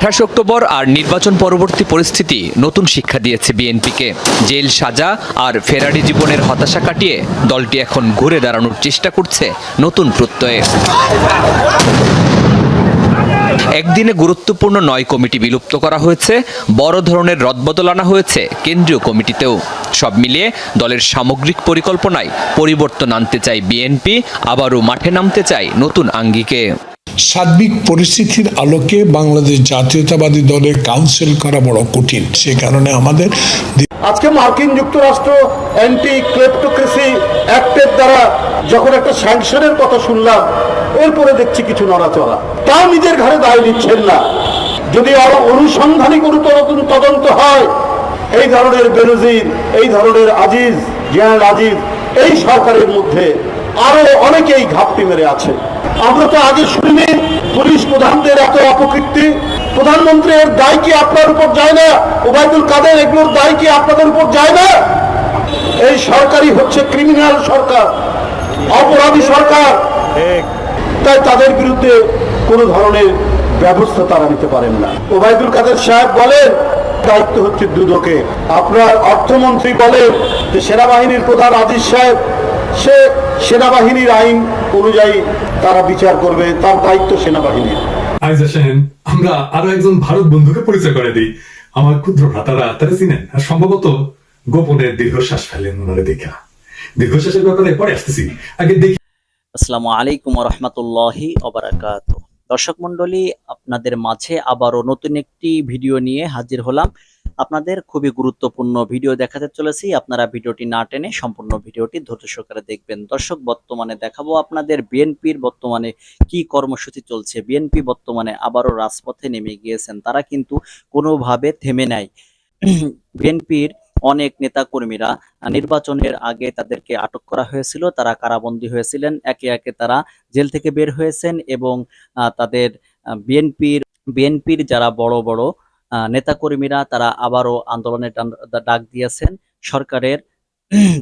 28 October আর নির্বাচন পরবর্তী পরিস্থিতি নতুন শিক্ষা দিয়েছে বিএনপিকে। জেল সাজা আর ফেরারি জীবনের হতাশা কাটিয়ে দলটি এখন ঘুরে দাঁড়ানোর চেষ্টা করছে নতুন প্রত্যয়ে। একদিনে গুরুত্বপূর্ণ 9 কমিটি বিলুপ্ত করা হয়েছে, বড় ধরনের রদবদল আনা হয়েছে কেন্দ্রীয় কমিটিতেও। সব মিলিয়ে দলের সামগ্রিক পরিকল্পনায় পরিবর্তন আনতে চায় বিএনপি, আবারও মাঠে নামতে চায় নতুন আঙ্গিকে। সার্বিক পরিস্থিতির আলোকে বাংলাদেশ জাতীয়তাবাদী দলের কাউন্সিল করা বড় কঠিন। সে কারণে আমাদের আজকে মার্কিন যুক্তরাষ্ট্র অ্যান্টি ক্লেপ্টোক্রেসি অ্যাক্টের দ্বারা যখন একটা স্যাংশনের কথা শুনলাম, এরপরে দেখছি কিছু নড়াচড়া। তাও নিজের ঘাড়ে দায় নিচ্ছেন না। যদি আরো অনুসন্ধানী কোনো তদন্ত হয়, এই ধরনের বেনজির, এই ধরনের আজিজ, জেনারেল আজিজ এই সরকারের মধ্যে আরো অনেকেই ঘাপটি মেরে আছে। আমরা তো আগে শুনিনি পুলিশ প্রধানদের এত অপকীর্তি। প্রধানমন্ত্রীর দায় কি আপনার উপর যায় না? ওবায়দুল কাদের এগুলোর দায় কি আপনাদের উপর যায় না? এই সরকারই হচ্ছে ক্রিমিনাল সরকার, অপরাধী সরকার। তাই তাদের বিরুদ্ধে কোনো ধরনের ব্যবস্থা তারা নিতে পারেন না। ওবায়দুল কাদের সাহেব বলেন দায়িত্ব হচ্ছে দুদকে। আপনার অর্থমন্ত্রী বলেন যে সেনাবাহিনীর প্রধান আজিজ সাহেব, সে সেনাবাহিনীর আইন অনুযায়ী তারা বিচার করবে, তার দায়িত্ব সেনাবাহিনীর। আইজ আসেন আমরা আরো একজন ভারত বন্ধুকে পরিচয় করে দিই। আমার ক্ষুদ্র ভ্রাতারা তারা চিনেন, আর সম্ভবত গোপনে দীর্ঘশ্বাস ফেলেন ওনারা দেখা। দীর্ঘশ্বাসের ব্যাপারে পরে আসতেছি, আগে দেখি। আসসালামু আলাইকুম ওয়া রাহমাতুল্লাহি ওয়া বারাকাতুহু। দর্শক মণ্ডলী, আপনাদের মাঝে আবারও নতুন একটি ভিডিও নিয়ে হাজির হলাম। আপনাদের খুবই গুরুত্বপূর্ণ ভিডিও দেখাতে চলেছি। আপনারা ভিডিওটি না টেনে সম্পূর্ণ ভিডিওটি ধৈর্য সহকারে দেখবেন। দর্শক, বর্তমানে দেখাবো আপনাদের বিএনপির বর্তমানে কি কর্মসূচি চলছে। বিএনপি বর্তমানে আবারও রাজপথে নেমে গিয়েছেন, তারা কিন্তু কোনোভাবে থেমে নাই। বিএনপির অনেক নেতা কর্মীরা নির্বাচনের আগে তাদেরকে আটক করা হয়েছিল, তারা কারাবন্দী হয়েছিলেন, একে একে তারা জেল থেকে বের হয়েছেন এবং তাদের বিএনপির যারা বড় বড় নেতাকর্মীরা তারা আবারও আন্দোলনের ডাক দিয়েছেন। সরকারের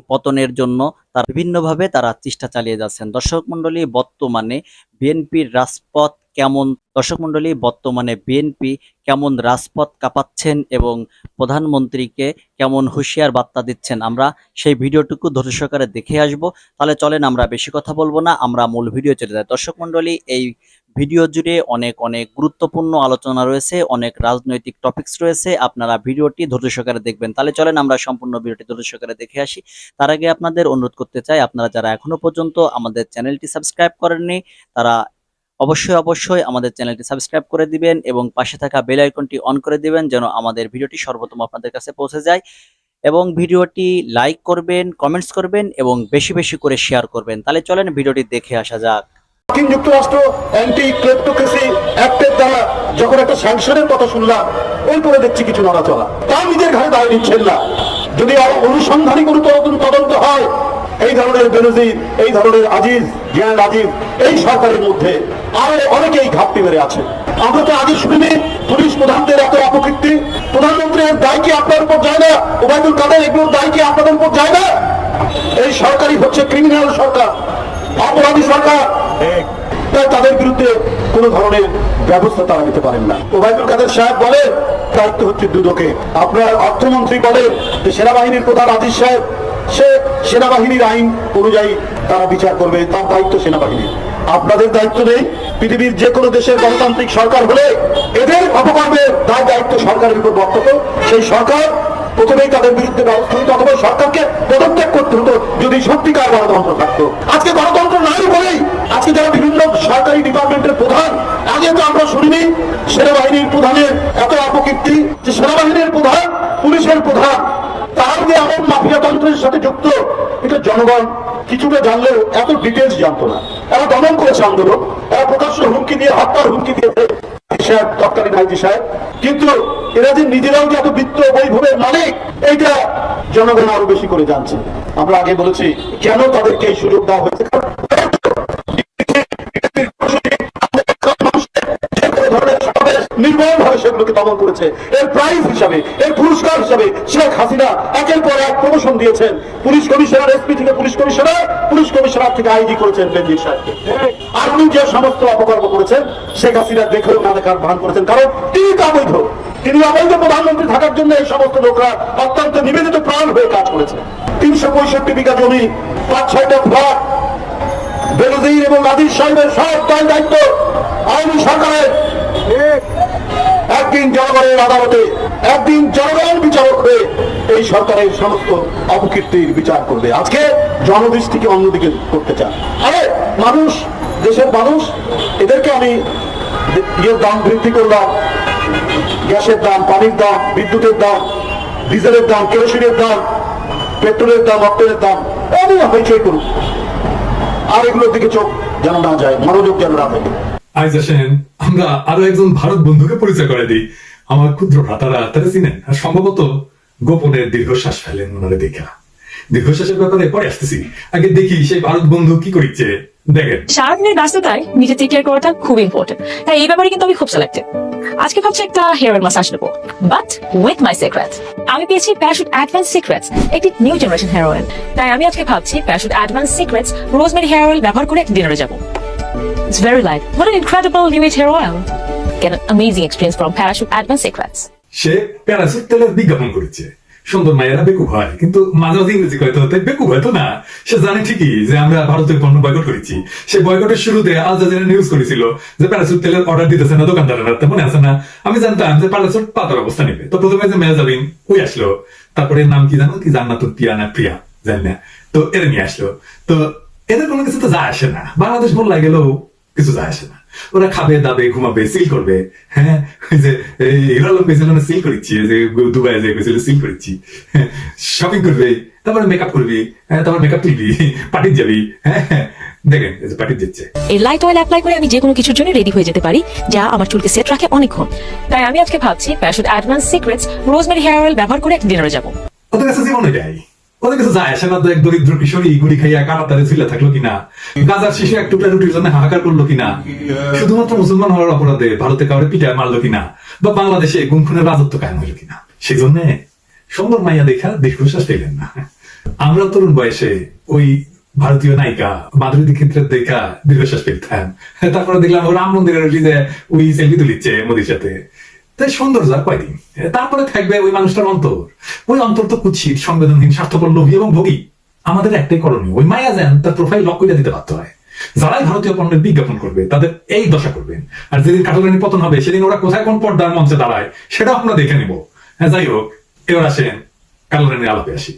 পতনের জন্য তারা বিভিন্নভাবে তারা চেষ্টা চালিয়ে যাচ্ছেন। দর্শক মণ্ডলী, বর্তমানে বিএনপির রাজপথ কেমন, বিএনপি কেমন রাজপথ কাঁপাচ্ছেন এবং প্রধানমন্ত্রীকে কেমন হুঁশিয়ার বার্তা দিচ্ছেন, আমরা সেই ভিডিওটুকু ধৈর্য সহকারে দেখে আসবো। তাহলে চলেন আমরা বেশি কথা বলবো না, আমরা মূল ভিডিও চলে যাই। দর্শক মণ্ডলী, এই ভিডিও জুড়ে অনেক গুরুত্বপূর্ণ আলোচনা রয়েছে, অনেক রাজনৈতিক টপিকস রয়েছে। আপনারা ভিডিওটি ধৈর্য সহকারে দেখবেন। তাহলে চলেন আমরা সম্পূর্ণ ভিডিওটি ধৈর্য সহকারে দেখে আসি। তার আগে আপনাদের অনুরোধ করতে চাই, আপনারা যারা এখনো পর্যন্ত আমাদের চ্যানেলটি সাবস্ক্রাইব করেননি, তারা অবশ্যই আমাদের চ্যানেলটি সাবস্ক্রাইব করে দিবেন এবং পাশে থাকা বেল আইকনটি অন করে দিবেন, যেন আমাদের ভিডিওটি সর্বপ্রথম আপনাদের কাছে পৌঁছে যায়। এবং ভিডিওটি লাইক করবেন, কমেন্টস করবেন এবং বেশি বেশি করে শেয়ার করবেন। তাহলে চলেন ভিডিওটি দেখে আসা যাক। মার্কিন যুক্তরাষ্ট্র অ্যান্টি ক্লেপ্টোক্রেসি অ্যাক্টের দ্বারা যখন একটা স্যাংশনের কথা শুনলাম, এরপরে দেখছি কিছু নড়াচড়া। তাও নিজের ঘাড়ে দায় নিচ্ছেন না। যদি আরো অনুসন্ধানী কোনো তদন্ত হয়, এই ধরনের বেনজির, এই ধরনের আজিজ, জেনারেল আজিজ এই সরকারের মধ্যে আরো অনেকেই ঘাপটি মেরে আছে। আমরা তো আগে শুনিনি পুলিশ প্রধানদের এত অপকীর্তি। প্রধানমন্ত্রীর দায় কি আপনার উপর যায় না? ওবায়দুল কাদের এগুলোর দায় কি আপনাদের উপর যায় না? এই সরকারই হচ্ছে ক্রিমিনাল সরকার, অপরাধী সরকার। তাই তাদের বিরুদ্ধে কোনো ধরনের ব্যবস্থা তারা নিতে পারেন না। ওবায়দুল কাদের সাহেব বলেন দায়িত্ব হচ্ছে দুদকে। আপনার অর্থমন্ত্রী বলেন যে সেনাবাহিনীর প্রধান আজিজ সাহেব, সে সেনাবাহিনীর আইন অনুযায়ী তারা বিচার করবে, তার দায়িত্ব সেনাবাহিনীর। আপনাদের দায়িত্ব নেই? পৃথিবীর যে কোনো দেশের গণতান্ত্রিক সরকার হলে এদের অপকর্মের দায়িত্ব সরকারের উপর বর্তত। সেই সরকার প্রথমেই তাদের বিরুদ্ধে ব্যবস্থা নিত, অথবা সরকারকে পদত্যাগ করতে হতো যদি সত্যিকার গণতন্ত্র থাকতো। আজকে গণতন্ত্র নাই বলেই আজকে যারা বিভিন্ন সরকারি ডিপার্টমেন্টের প্রধান, আগে তো আমরা শুনিনি সেনাবাহিনীর প্রধানের এত অপকীর্তি যে সেনাবাহিনীর প্রধান, পুলিশের প্রধান তার যে এমন মাফিয়াতন্ত্রের সাথে যুক্ত, এটা জনগণ কিছুটা জানলেও এত ডিটেলস জানতো না। এরা দমন করেছে আন্দোলন, এরা প্রকাশ্য হুমকি দিয়ে, হত্যার হুমকি দিয়েছে তৎকালীন আইজি সাহেব। কিন্তু এরা যে নিজেরাও যে এত বৃত্ত বৈভবের মালিক, এইটা জনগণ আরো বেশি করে জানছে। আমরা আগে বলেছি কেন তাদেরকে এই সুযোগ দেওয়া হয়েছে। নির্মমভাবে সেগুলোকে দমন করেছে। এর প্রাইজ হিসাবে, এর পুরস্কার হিসাবে শেখ হাসিনা একের পর এক প্রমোশন দিয়েছেন। পুলিশ কমিশনার, এসপি থেকে পুলিশ কমিশনার থেকে আইজি করেছেন বেনজির সাহেবকে। আর উনি যে সমস্ত অপকর্ম করেছেন শেখ হাসিনা দেখেও না দেখার ভান করেছেন, কারণ তিনি তো অবৈধ। তিনি অবৈধ প্রধানমন্ত্রী থাকার জন্য এই সমস্ত লোকরা অত্যন্ত নিবেদিত প্রাণ হয়ে কাজ করেছে। 365 বিঘা জমি, 5-6টা ফ্ল্যাট, বেনজির এবং নাদির সাহেবের সব দায় দায়িত্ব আওয়ামী সরকারের। একদিন জনগণের আদালতে, একদিন জনগণ বিচারক হয়ে এই সরকারের সমস্ত অপকীর্তির বিচার করবে। আজকে জনদৃষ্টিকে অন্যদিকে করতে চান। আরে মানুষ, দেশের মানুষ, এদেরকে আমি দাম বৃদ্ধি করলাম, গ্যাসের দাম, পানির দাম, বিদ্যুতের দাম, ডিজেলের দাম, কেরোসিনের দাম, পেট্রোলের দাম, অক্টেনের দাম, এমন হইচই করুক, আর এগুলোর দিকে চোখ যেন না যায়, মনোযোগ যেন না থাকে। আইজ আসেন আমরা আরো একজন ভারত বন্ধুকে পরিচয় করে দিই। আমার ক্ষুদ্র ভ্রাতারা তারা চিনেন, আর সম্ভবত গোপনের দীর্ঘশ্বাস ফেলেন ওনারে দেখা। দীর্ঘশ্বাসের ব্যাপারে পরে আসতেছি, আগে দেখি সেই ভারত বন্ধু কি করছে। দেখেন, সারাদিনের ব্যস্ততায় নিজে টেক কেয়ার করাটা খুব ইম্পর্টেন্ট, তাই এই ব্যাপারে কিন্তু আমি খুব সিলেক্টেড। আজকে ভাবছি একটা হেয়ার অয়েল মাসাজ নেবো, বাট উইথ মাই সিক্রেট। আমি পেয়েছি প্যারাশুট অ্যাডভান্স সিক্রেটস, একটি নিউ জেনারেশন হেয়ার অয়েল। তাই আমি আজকে ভাবছি Parachute Advance Secrets rosemary hair oil ব্যবহার করে একটা ডিনারে যাবো। It's very light. What an incredible new age hair oil. Get an amazing experience from Parachute Advanced Secrets. Say parachute তেলের বিজ্ঞাপন করেছে। সুন্দর মায়েরা বেকুব হয়, কিন্তু মাঝে মাঝে ইংরেজি কয়তো তাই বেকুব হয়তো না। সে জানে ঠিকই যে আমরা ভারতের পণ্য বয়কট করেছি। সে বয়কটের শুরুতে আল জাজিরা নিউজ করেছিল যে প্যারাসুট তেলের অর্ডার দিতেছে না দোকানদারেরা, মনে আছে না? আমি জানতাম যে প্যারাসুট পাতার অবস্থা নেবে। তো প্রথমে যে মেয়াজাবিন ওই আসলো, তারপরে নাম কি জানো, কি জান্নাতুল প্রিয়া না প্রিয়া জানি না, তো এরা নিয়ে আসলো। তো এদের কোনো কিছু তো যায় আসে না, বাংলাদেশ বললা গেলেও কিছু যায় আসে না। ওরা খাবে, দাবে, ঘুমাবে, সিল করবে। হ্যাঁ, যে হিরালম পেয়েছিল না সিল করেছি, যে দুবাই যে গেছিল সিল করেছি, শপিং করবে, তারপরে মেকআপ করবি, তারপর মেকআপ তুলবি, পার্টি যাবি। হ্যাঁ, দেখেন পার্টি যাচ্ছে। এই লাইট অয়েল অ্যাপ্লাই করে আমি যে কোনো কিছুর জন্য রেডি হয়ে যেতে পারি, যা আমার চুলকে সেট রাখে অনেকক্ষণ। তাই আমি আজকে ভাবছি Parachute Advance Secrets rosemary hair oil ব্যবহার করে একটা ডিনারে যাবো। ওদের কাছে জীবন এটাই, ওদের কাছে যায় আসে না। তো এক দরিদ্র কিশোরী গুড়ি খাইয়া কাটাতারে ঝুলে থাকলো কিনা, গাজার শিশু এক টুকরা রুটির জন্য হাহাকার করলো কিনা, শুধুমাত্র মুসলমান হওয়ার অপরাধে ভারতে কাউরে পিটায় মারলো কিনা, বা বাংলাদেশে গুম খুনের রাজত্ব কায়েম হইল কিনা। সেই জন্য সুন্দর মাইয়া দেখা দীর্ঘশ্বাস পেলেন না। আমরা তরুণ বয়সে ওই ভারতীয় নায়িকা মাধুরী দীক্ষিতের দেখা দীর্ঘশ্বাস পেতাম। তারপরে দেখলাম ও রাম মন্দিরের ওই সেলফি তুলিচ্ছে মোদির সাথে। তাই সুন্দর যা কয়দিন, তারপরে থাকবে ওই মানুষটার অন্তর। ওই অন্তর তো কুৎসিত, সংবেদনহীন, স্বার্থপর, লোভী এবং ভোগী। আমাদের একটাই করণীয়, ওই মায়া যেন তার প্রোফাইল লক করে দিতে বাধ্য হয়। যারাই ভারতীয় পণ্যের বিজ্ঞাপন করবে তাদের এই দশা করবেন। আর যেদিন কাটালানি পতন হবে সেদিন ওরা কোথায় কোন পর্দার মঞ্চে দাঁড়ায় সেটাও আমরা দেখে নিব। হ্যাঁ, যাই হোক, এবার আসেন কাটালানির আলাপে আসি।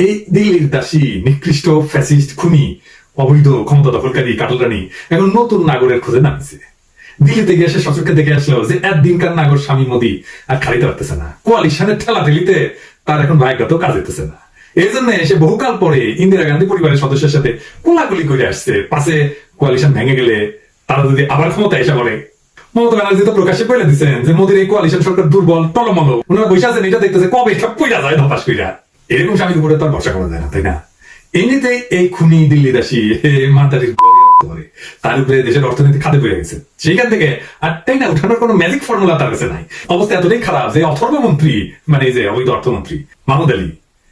এই দিল্লির দাসী, নিকৃষ্ট, ফ্যাসিস্ট, খুনি, অবৈধ ক্ষমতা দখলকারী কাটালানি এখন নতুন নাগরের খোঁজে নামছে। দিল্লিতে গিয়ে সে সচক্ষে দেখে আসলো যে একদিনকার নাগর স্বামী মোদী আর খালিতে পারতেছে না। কোয়ালিশনের ঠেলা ঠেলিতে তার এখন ভাগ্যতেও কাজ হইতেছে না। এই জন্য সে বহুকাল পরে ইন্দিরা গান্ধী পরিবারের সদস্যের সাথে কোলাকুলি করে আসছে। পাশে কোয়ালিশন ভেঙে গেলে তারা যদি আবার ক্ষমতা এসে বলে। মমতা ব্যানার্জি তো প্রকাশ্যে বলে দিচ্ছেন যে মোদীর এই কোয়ালিশন সরকার দুর্বল, টলমল। ওনারা বসে আছেন, এটা দেখতেছে কবে সব পইরা যায় ধপাস কইরা। এরকম স্বামীর উপরে তার ভরসা করা যায় না, তাই না? এমনিতেই এই খুনি দিল্লিদাসী মাতারির তার উপরে দেশের অর্থনীতি খাদে পড়ে গেছে। সেইখান থেকে আর তাই না উঠানোর কোনো ম্যাজিক ফর্মুলা তার কাছে নাই। অবস্থা এতটাই খারাপ যে অথর্বমন্ত্রী, মানে যে অবৈধ অর্থমন্ত্রী মাহমুদ আলী,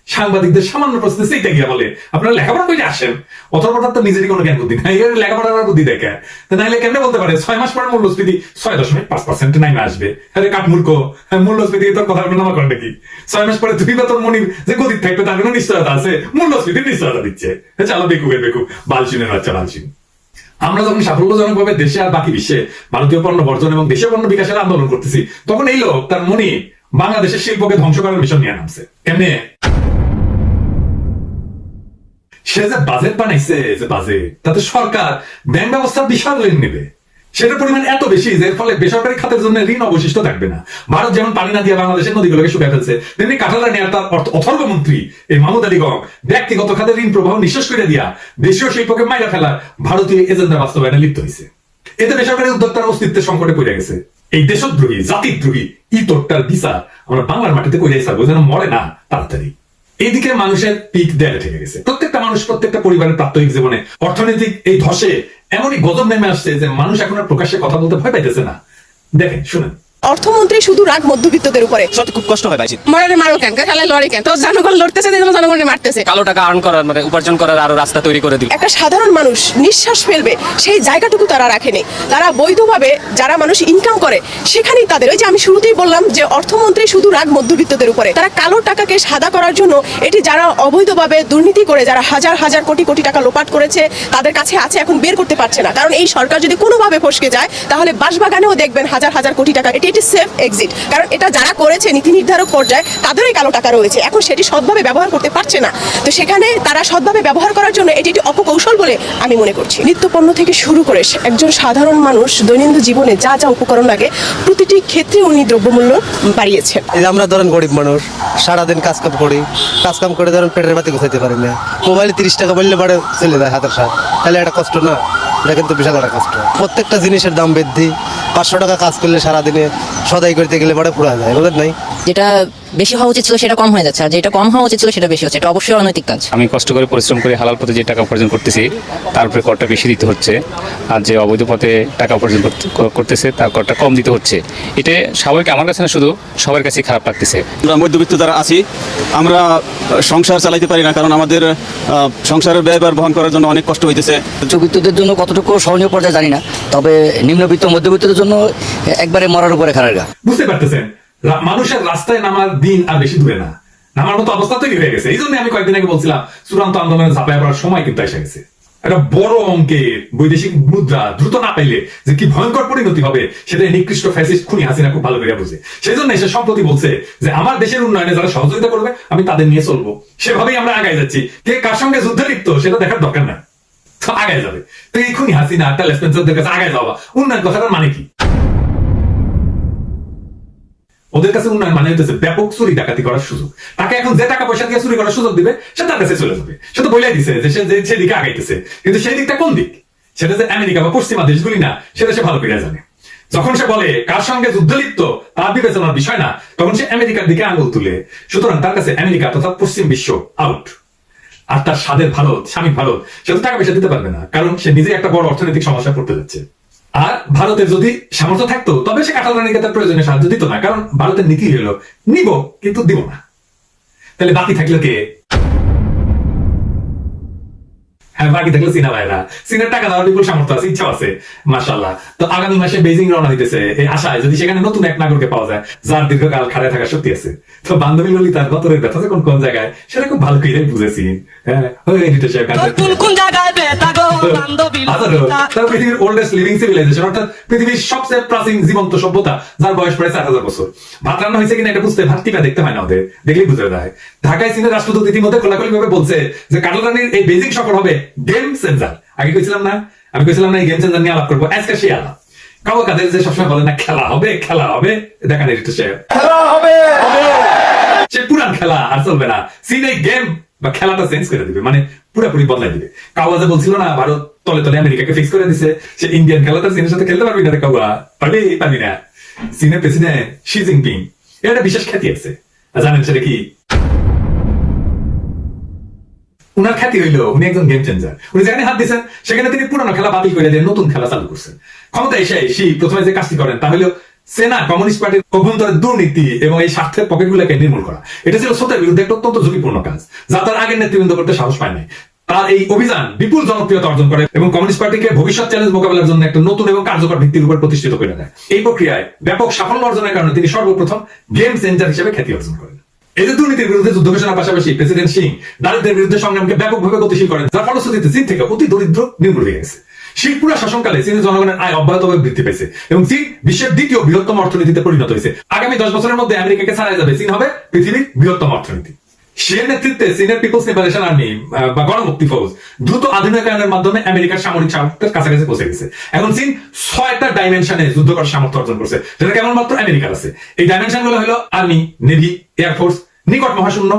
সাংবাদিকদের সামান্য প্রশ্নে সেইটা গিয়া বলে আপনারা লেখাপড়া করে আসেন। অথর্বতার তো নিজেরই কোনো জ্ঞান বুদ্ধি নাই, এর লেখাপড়ার বুদ্ধি দেখে। নাইলে কেমনে বলতে পারে 6 মাস পর মূল্যস্ফীতি 6.5% নাইমে আসবে? আরে কাঠমূর্খ, মূল্যস্ফীতি তোর কথা নামা করে নাকি? 6 মাস পরে তুই বা তোর মনির যে গদির থাকবে তার কোনো নিশ্চয়তা আছে? মূল্যস্ফীতির নিশ্চয়তা দিচ্ছে। চালো বেকুবের বেকুব, বালচিনের বাচ্চা বালচিন। আমরা যখন সাফল্যজনক ভাবে দেশে আর বাকি বিশ্বে ভারতীয় পণ্য বর্জন এবং দেশীয় পণ্য বিকাশের আন্দোলন করতেছি, তখন এই লোক তার মনি বাংলাদেশের শিল্পকে ধ্বংস করার মিশন নিয়ে নামছে। কেমনে? সে যে বাজেট বানাইছে, যে বাজেট, তাতে সরকার ব্যাংক ব্যবস্থার বিশাল ঋণ নেবে। সেটার পরিমাণ এত বেশি যে এর ফলে বেসরকারি খাতের জন্য ঋণ অবশিষ্ট থাকবে না। ভারত যেমন পানি না দিয়ে বাংলাদেশের নদীগুলোকে শুকিয়ে ফেলছে, তেমনি কাটালানি আর তার অথর্বমন্ত্রী এই মাহমুদ আলীগং ব্যক্তিগত খাতের ঋণ প্রবাহ নিঃশেষ করে দিয়া দেশীয় শিল্পকে মাইরা ফেলার ভারতীয় এজেন্ডা বাস্তবায়নে লিপ্ত হয়েছে। এতে বেসরকারি উদ্যোক্তার অস্তিত্বের সংকটে পড়ে গেছে। এই দেশদ্রোহী, জাতিদ্রোহী ইতরটার বিচার আমরা বাংলার মাটিতে কইরাই ছাড়বো, যেন মরে না তাড়াতাড়ি। এইদিকে মানুষের পিক দেয়ালে ঠেকে গেছে। প্রত্যেকটা মানুষ, প্রত্যেকটা পরিবারের প্রাত্যহিক জীবনে অর্থনৈতিক এই ধসে এমনই গজব নেমে আসছে যে মানুষ এখন আর প্রকাশ্যে কথা বলতে ভয় পাইতেছে না। দেখেন, শুনেন, অর্থমন্ত্রী শুধু রাগ মধ্যবিত্তদের উপরে। সত্যি খুব কষ্ট হয় ভাই। মরারে মারো কেন, খেলায় লড়ে কেন? তো জনগণ লড়তেছে, জনগণের মারতেছে। কালো টাকা আর্ন করার মানে উপার্জন করার আরো রাস্তা তৈরি করে দিল। একটা সাধারণ মানুষ নিঃশ্বাস ফেলবে সেই জায়গাটুকু তারা রাখেনি। তারা বৈধভাবে যারা মানুষ ইনকাম করে সেখানেই তাদের, ওই যে আমি শুরুতেই বললাম যে অর্থমন্ত্রী শুধু রাগ মধ্যবিত্তদের উপরে। তারা কালো টাকাকে সাদা করার জন্য, এটি যারা অবৈধভাবে দুর্নীতি করে, যারা হাজার হাজার কোটি কোটি টাকা লোপাট করেছে, তাদের কাছে আছে, এখন বের করতে পারছে না। কারণ এই সরকার যদি কোনোভাবে ফসকে যায় তাহলে বাসবাগানেও দেখবেন হাজার হাজার কোটি টাকা। এটি একটি সেফ এক্সিট, কারণ এটা যারা করেছে নীতি নির্ধারক পর্যায়ে তাদেরই কালো টাকা রয়েছে, এখন সেটি সৎভাবে ব্যবহার করতে পারছে না। তো সেখানে তারা সৎভাবে ব্যবহার করার জন্য এটি একটি অপকৌশল বলে আমি মনে করছি। নিত্যপণ্য থেকে শুরু করে একজন সাধারণ মানুষ দৈনন্দিন জীবনে যা যা উপকরণ লাগে প্রতিটি ক্ষেত্রে উনি দ্রব্যমূল্য বাড়িয়েছেন। এই যে আমরা ধরেন গরিব মানুষ, সারাদিন কাজকাম করি, কাজকাম করে ধরেন পেটের বাতি গোছাইতে পারি না, মোবাইলে 30 টাকা বললে পরে চলে যায় হাতের সাথে, তাহলে একটা কষ্ট না? এটা কিন্তু বিশাল একটা কষ্ট। প্রত্যেকটা জিনিসের দাম বৃদ্ধি, 500 টাকা কাজ করলে সারাদিনে সদাই করতে গেলে পরে পুরা যায়, বুঝলেন নাই? যেটা বেশি হওয়া উচিত ছিল সেটা কম হয়ে যাচ্ছে, আর যেটা কম হওয়া উচিত ছিল সেটা বেশি হচ্ছে। এটা অবশ্যই অনৈতিক কাজ। আমি কষ্ট করে পরিশ্রম করে হালাল পথে যে টাকা উপার্জন করতেছি তার উপরে করটা বেশি দিতে হচ্ছে, আর যে অবৈধ পথে টাকা উপার্জন করতেছে তার করটা কম দিতে হচ্ছে। এটা স্বাভাবিক, আমার কাছে না, শুধু সবার কাছে খারাপ লাগতেছে। আমরা মধ্যবিত্ত যারা আছি, আমরা সংসার চালাইতে পারি না, কারণ আমাদের সংসারের ব্যয়ভার বহন করার জন্য অনেক কষ্ট হইতেছে। উচ্চবিত্তদের জন্য কতটুকু সহনীয় পর্যায়ে জানি না, তবে নিম্নবিত্ত মধ্যবিত্তদের জন্য একবারে মরার উপরে খারাপ গা। বুঝতে পারতেছেন, মানুষের রাস্তায় নামার দিন আর বেশি দূরে না, নামার মতো অবস্থা তৈরি হয়ে গেছে। এই জন্য আমি কয়েকদিন আগে বলছিলাম চূড়ান্ত আন্দোলনে ঝাঁপায় পড়ার সময় কিন্তু এসে গেছে। একটা বড় অঙ্কের বৈদেশিক মুদ্রা দ্রুত না পাইলে যে কি ভয়ঙ্কর পরিণতি হবে সেটা নিকৃষ্ট ফ্যাসিস্ট খুনি হাসিনা খুব ভালো করে বুঝে। সেই জন্য এসে সম্প্রতি বলছে যে আমার দেশের উন্নয়নে যারা সহযোগিতা করবে আমি তাদের নিয়ে চলবো। সেভাবেই আমরা আগায় যাচ্ছি। কে কার সঙ্গে যুদ্ধে লিপ্ত সেটা দেখার দরকার নাই, তো আগায় যাবে। তো এই খুনি হাসিনা টেলেসপেন্সারদের কাছে আগায় যাওয়া, উন্নয়ন কথাটার মানে কি? ওদের কাছে উন্নয়ন মানে হইতেছে ব্যাপক চুরি ডাকাতি করার সুযোগ। তাকে এখন যে টাকা পয়সা দিয়ে চুরি করার সুযোগ দিবে সে তার কাছে চলে যাবে। সে তো বলেই দিছে যে সে সেদিকে আগাইতেছে, কিন্তু সেই দিকটা কোন দিক সেটা যে আমেরিকা বা পশ্চিমা দেশগুলি না, সেটা সে ভালো করে জানে। যখন সে বলে কার সঙ্গে যুদ্ধ লিপ্ত তার বিবেচনার বিষয় না, তখন সে আমেরিকার দিকে আঙুল তুলে। সুতরাং তার কাছে আমেরিকা তথা পশ্চিম বিশ্ব আউট। আর তার স্বাদের ভারত, স্বামী ভারত, সে তো টাকা পয়সা দিতে পারবে না, কারণ সে নিজে একটা বড় অর্থনৈতিক সমস্যা পড়তে যাচ্ছে। আর ভারতের যদি সামর্থ্য থাকতো তবে সে কাঁঠাল রানীকে তার প্রয়োজনে সাহায্য দিত না, কারণ ভারতের নীতি হলো নিব কিন্তু দিব না। তাহলে বাকি থাকলো কে? হ্যাঁ, বাকি থাকলো চীনা ভাইরা। চীনের টাকা দেওয়ার বিপুল সামর্থ্য আছে, ইচ্ছা আছে, মাশাআল্লাহ। তো আগামী মাসে বেজিং রওনা হইতেছে এই আশায়, যদি সেখানে নতুন এক নাগরিককে পাওয়া যায় যার দীর্ঘকাল খাড়ায় থাকার শক্তি আছে। তো বান্ধবী ললিতার গতরের ব্যথা কোন কোন জায়গায় সেটা খুব ভালো করে বুঝেছি। হ্যাঁ, পৃথিবীর ওল্ডেস্ট লিভিং সিভিলাইজেশন, অর্থাৎ পৃথিবীর সবচেয়ে প্রাচীন জীবন্ত সভ্যতা, যার বয়স প্রায় 4000 বছর। ভাত রান্না হয়েছে কিনা এটা বুঝতে ভাত টিপা দেখতে হয় না, ওদের দেখলেই বুঝে যায়। ঢাকায় চীনের রাষ্ট্রদূত ইতিমধ্যে খোলাখুলি ভাবে বলছে যে কাঁঠাল রানীর এই বেজিং সফর হবে গেম চেঞ্জার। আগে কইছিলাম না, আমি কইছিলাম না এই গেম চেঞ্জার নিয়ে আলাপ করবো, আজকে সেই আলাপ। কাউ কাদের যে সবসময় বলে না খেলা হবে খেলা হবে, দেখা নেই খেলা হবে, সে পুরান খেলা আর চলবে না। চীন এই গেম বা খেলাটা চেঞ্জ করে দিবে, মানে পুরোপুরি বদলাই দিবে। কাওয়াজে বলছিল না ভারত তলে তলে আমেরিকাকে ফিক্স করে দিছে, সে ইন্ডিয়ান খেলাটা চীনের সাথে খেলতে পারবি না রে কাওয়া, পারবি না। চীনের প্রেসিডেন্ট শি জিনপিং এর একটা বিশেষ খ্যাতি আছে, জানেন সেটা কি? উনার খ্যাতি হইলো উনি একজন গেম চেঞ্জার। উনি যেখানে হাত দিচ্ছেন সেখানে তিনি পুরানো খেলা বাতিল করে দিয়ে নতুন খেলা চালু করছেন। ক্ষমতা এসে সেই প্রথমে যে কাজটি করেন তা হলো সেনা কমিউনিস্ট পার্টির অভ্যন্তরের দুর্নীতি এবং এই স্বার্থের পকেটগুলোকে নির্মূল করা। এটা ছিল সোতের বিরুদ্ধে একটা অত্যন্ত ঝুঁকিপূর্ণ কাজ, যা তার আগের নেতৃবৃন্দ করতে সাহস পায় নাই। তার এই অভিযান বিপুল জনপ্রিয়তা অর্জন করে এবং কমিউনিস্ট পার্টিকে ভবিষ্যৎ চ্যালেঞ্জ মোকাবেলার জন্য একটা নতুন এবং কার্যকর ভিত্তির উপর প্রতিষ্ঠিত করে দেয়। এই প্রক্রিয়ায় ব্যাপক সাফল্য অর্জনের কারণে তিনি সর্বপ্রথম গেম চেঞ্জার হিসেবে খ্যাতি অর্জন করেন। এই যে দুর্নীতির বিরুদ্ধে যুদ্ধ ঘোষণার পাশাপাশি প্রেসিডেন্ট সিং দারিদ্রের বিরুদ্ধে সংগ্রামকে ব্যাপকভাবে গতিশীল করেন, যার ফলশ্রুতিতে চীন থেকে অতি দরিদ্র নির্মূল হয়ে গেছে। শীত পুরা শাসনকালে চীনের জনগণের আয় অব্যাহতভাবে বৃদ্ধি পেয়েছে এবং চীন বিশ্বের দ্বিতীয় বৃহত্তম অর্থনীতিতে পরিণত হয়েছে। আগামী 10 বছরের মধ্যে আমেরিকাকে ছাড়াই যাবে, চীন হবে পৃথিবীর বৃহত্তম অর্থনীতি। সে নেতৃত্বে চীনের পিপলস লিবারেশন আর্মি বা গণমুক্তি ফৌজ দ্রুত আধুনিকায়নের মাধ্যমে আমেরিকার সামরিক সামর্থ্যের কাছাকাছি পৌঁছে গেছে। এখন চীন 6টা ডাইমেনশনে যুদ্ধ করার সামর্থ্য অর্জন করছে, যেটা কেবলমাত্র আমেরিকার আছে। এই ডাইমেনশন গুলো হলো আর্মি, নেভি, এয়ারফোর্স, নিকট মহাশূন্য,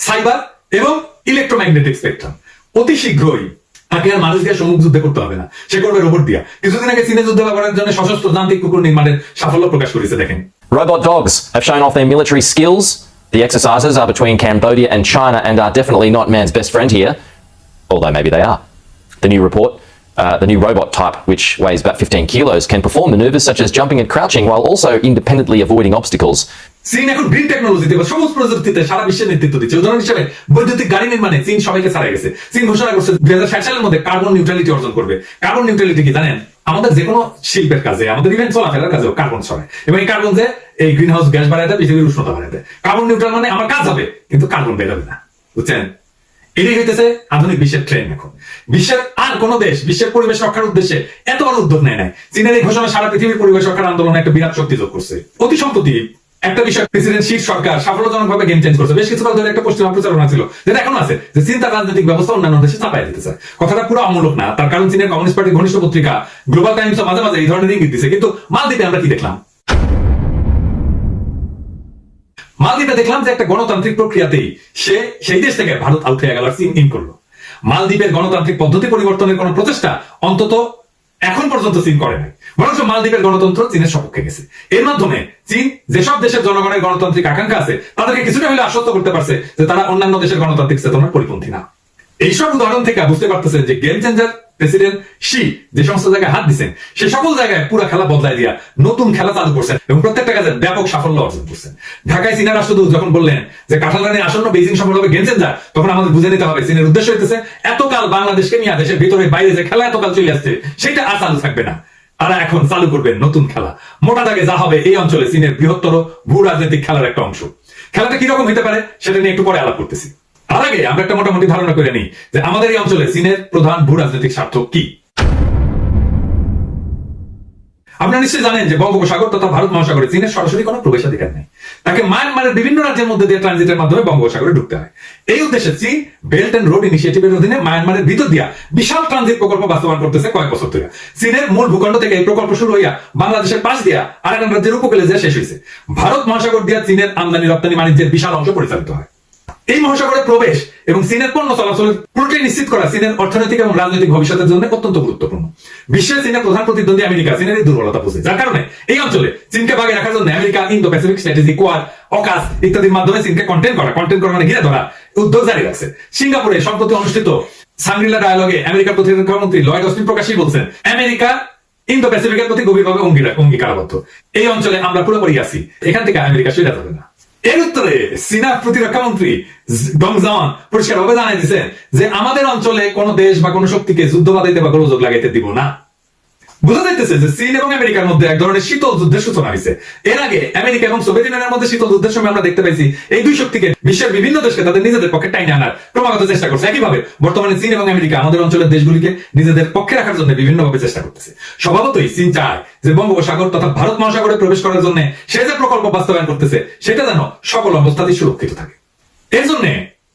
সাইবার এবং ইলেকট্রোম্যাগনেটিক স্পেকট্রাম। অতি শীঘ্রই তাকে আর মানুষ দিয়ে সম্মুখ যুদ্ধ করতে হবে না, সে করবে রোবট দিয়া। কিছুদিন আগে চীনে যুদ্ধ ব্যবহারের জন্য সশস্ত্র যান্ত্রিক কুকুর নির্মাণের সাফল্য প্রকাশ করেছে। দেখেন, robot dogs have shown off their military skills. The exercises are between Cambodia and China and are definitely not man's best friend here, although maybe they are. The new report The new robot type, which weighs about 15 kilos, can perform maneuvers such as jumping and crouching while also independently avoiding obstacles. চীন এখন green টেকনোলজিতে বা সবুজ প্রযুক্তিতে সারা বিশ্বের নেতৃত্ব দিচ্ছে। উদাহরণ হিসেবে বৈদ্যুতিক গাড়ি নির্মাণে চীন সবাইকে ছাড়াই গেছে। চীন ঘোষণা করছে 2060 সালের মধ্যে কার্বন নিউট্রালিটি অর্জন করবে। কার্বন নিউট্রালিটি কি জানেন? আমাদের যে কোনো শিল্পের কাজে, আমাদের ইভেন চলাফেরার কাজেও কার্বন ছড়ায়, এবং এই কার্বন যে এই গ্রিন হাউস গ্যাস বাড়ায় দেয়, পৃথিবীর উষ্ণতা বাড়ায় দেয়। কার্বন নিউট্রাল মানে আমার কাজ হবে কিন্তু কার্বন বের হবে না, বুঝছেন? এটাই হইতেছে আধুনিক বিশ্বের ট্রেন্ড। এখন বিশ্বের আর কোন দেশ বিশ্বের পরিবেশ রক্ষার উদ্দেশ্যে এত বড় উদ্যোগ নেয় নাই। চীনের এই ঘোষণা সারা পৃথিবীর পরিবেশ রক্ষার আন্দোলনে একটা বিরাট শক্তি যোগ করছে। অতি সম্প্রতি একটা বিষয় প্রেসিডেন্ট শি সরকার সাফল্যজনকভাবে গেম চেঞ্জ করছে। বেশ কিছুকাল ধরে একটা পশ্চিমা প্রচারণা ছিল, যেটা এখনো আছে, যে চীন তার রাজনৈতিক ব্যবস্থা অন্যান্য দেশে চাপাই দিতে চায়। কথাটা পুরো অমূলক না, তার কারণ চীনের কমিউনিস্ট পার্টির ঘনিষ্ঠ পত্রিকা গ্লোবাল টাইমস মাঝে মাঝে এই ধরনের ইঙ্গিত দিচ্ছে। কিন্তু মালদ্বীপে আমরা কি দেখলাম? মালদ্বীপে দেখলাম যে একটা গণতান্ত্রিক প্রক্রিয়াতেই সেই দেশ থেকে ভারত আউট হয়ে গেল, চীন ইন করলো। মালদ্বীপের গণতান্ত্রিক পদ্ধতি পরিবর্তনের কোন প্রচেষ্টা অন্তত এখন পর্যন্ত চীন করে নাই, বরং মালদ্বীপের গণতন্ত্র চীনের সপক্ষে গেছে। এর মাধ্যমে চীন যেসব দেশের জনগণের গণতান্ত্রিক আকাঙ্ক্ষা আছে তাদেরকে কিছুটা হলে আশ্বস্ত করতে পারছে যে তারা অন্যান্য দেশের গণতান্ত্রিক চেতনার পরিপন্থী না। এইসব উদাহরণ থেকে বুঝতে পারতেছেন যে গেম চেঞ্জার প্রেসিডেন্ট শি যে সমস্ত জায়গায় হাত দিচ্ছেন, সে সকল জায়গায় পুরো খেলা বদলাই দিয়া নতুন খেলা চালু করছেন এবং প্রত্যেকটা কাজে ব্যাপক সাফল্য অর্জন করছেন। ঢাকায় চীনা রাষ্ট্রদূত যখন বললেন যে কাঁঠালরানী আসন্ন বেইজিং সফল হবে গেম চেঞ্জার, তখন আমাদের বুঝে নিতে হবে চীনের উদ্দেশ্য হইতেছে এতকাল বাংলাদেশকে নিয়ে দেশের ভিতরে বাইরে যে খেলা এতকাল চলে আসছে সেটা আর চালু থাকবে না। তারা এখন চালু করবেন নতুন খেলা। মোটা দাগে যা হবে এই অঞ্চলে চীনের বৃহত্তর ভূ রাজনৈতিক খেলার একটা অংশ। খেলাটা কিরকম হতে পারে সেটা নিয়ে একটু পরে আলাপ করতেছি। তার আগে আমরা একটা মোটামুটি ধারণা করে নিই যে আমাদের এই অঞ্চলে চীনের প্রধান ভূ রাজনৈতিক স্বার্থ কি। আপনারা নিশ্চয়ই জানেন যে বঙ্গোপসাগর তথা ভারত মহাসাগরে চীনের সরাসরি কোনো প্রবেশাধিকার নেই। তাকে মায়ানমারের বিভিন্ন রাজ্যের মধ্যে দিয়ে ট্রানজিটের মাধ্যমে বঙ্গোপসাগরে ঢুকতে হয়। এই উদ্দেশ্যে চীন বেল্ট এন্ড রোড ইনিশিয়েটিভের অধীনে মায়ানমারের ভিতর দিয়া বিশাল ট্রানজিট প্রকল্প বাস্তবায়ন করতেছে কয়েক বছর ধরে। চীনের মূল ভূখণ্ড থেকে এই প্রকল্প শুরু হইয়া বাংলাদেশের পাশ দিয়া আরেক রাজ্যের উপকূলে যে শেষ হয়েছে। ভারত মহাসাগর দিয়া চীনের আমদানি রপ্তানি বাণিজ্যের বিশাল অংশ পরিচালিত হয়। এই মহাসাগরে প্রবেশ এবং চীনের পণ্য চলাচলের পুরোটাই নিশ্চিত করা চীনের অর্থনৈতিক এবং রাজনৈতিক ভবিষ্যতের জন্য অত্যন্ত গুরুত্বপূর্ণ। বিশ্বের চীনের প্রধান প্রতিদ্বন্দ্বী আমেরিকা চীনের এই দুর্বলতা বুঝে, যার কারণে এই অঞ্চলে চীনকে বাগে রাখার জন্য America Indo Pacific strategy, quad, AUKUS ইত্যাদির মাধ্যমে চীনকে কন্টেন্ট করা মানে ঘিরে ধরা উদ্যোগ জারি রাখছে। সিঙ্গাপুরে সম্প্রতি অনুষ্ঠিত সাংগ্রিলা ডায়ালগে আমেরিকার প্রতিরক্ষা মন্ত্রী লয়েড অস্টিন প্রকাশ্যই বলছেন আমেরিকা ইন্দো প্যাসিফিকের প্রতি গভীরভাবে অঙ্গীকারবদ্ধ। এই অঞ্চলে আমরা পুরোপুরি আছি, এখান থেকে আমেরিকা সরে যাবে না। এর উত্তরে চীনা প্রতিরক্ষা মন্ত্রী ডং জাওয়ান পরিষ্কারভাবে জানিয়ে দিয়েছেন যে আমাদের অঞ্চলে কোন দেশ বা কোন শক্তিকে যুদ্ধ বাধাইতে বা গোলযোগ লাগাইতে দিব না। বোঝা যাইতেছে যে চীন এবং আমেরিকার মধ্যে এক ধরনের শীতল যুদ্ধের সূচনা হয়েছে। এর আগে আমেরিকা এবং সোভিয়েত ইউনিয়নের মধ্যে শীতল যুদ্ধের সময় আমরা দেখতে পাইছি এই দুই শক্তিকে বিশ্বের বিভিন্ন দেশকে তাদের নিজেদের পক্ষে টাইনে আনার ক্রমাগত চেষ্টা করছে। একইভাবে বর্তমানে চীন এবং আমেরিকা আমাদের অঞ্চলের দেশগুলিকে নিজেদের পক্ষে রাখার জন্য বিভিন্নভাবে চেষ্টা করতেছে। স্বভাবতই চীন চায় যে বঙ্গোপসাগর তথা ভারত মহাসাগরে প্রবেশ করার জন্য সে যে প্রকল্প বাস্তবায়ন করতেছে সেটা যেন সকল অবস্থাতেই সুরক্ষিত থাকে। এর জন্য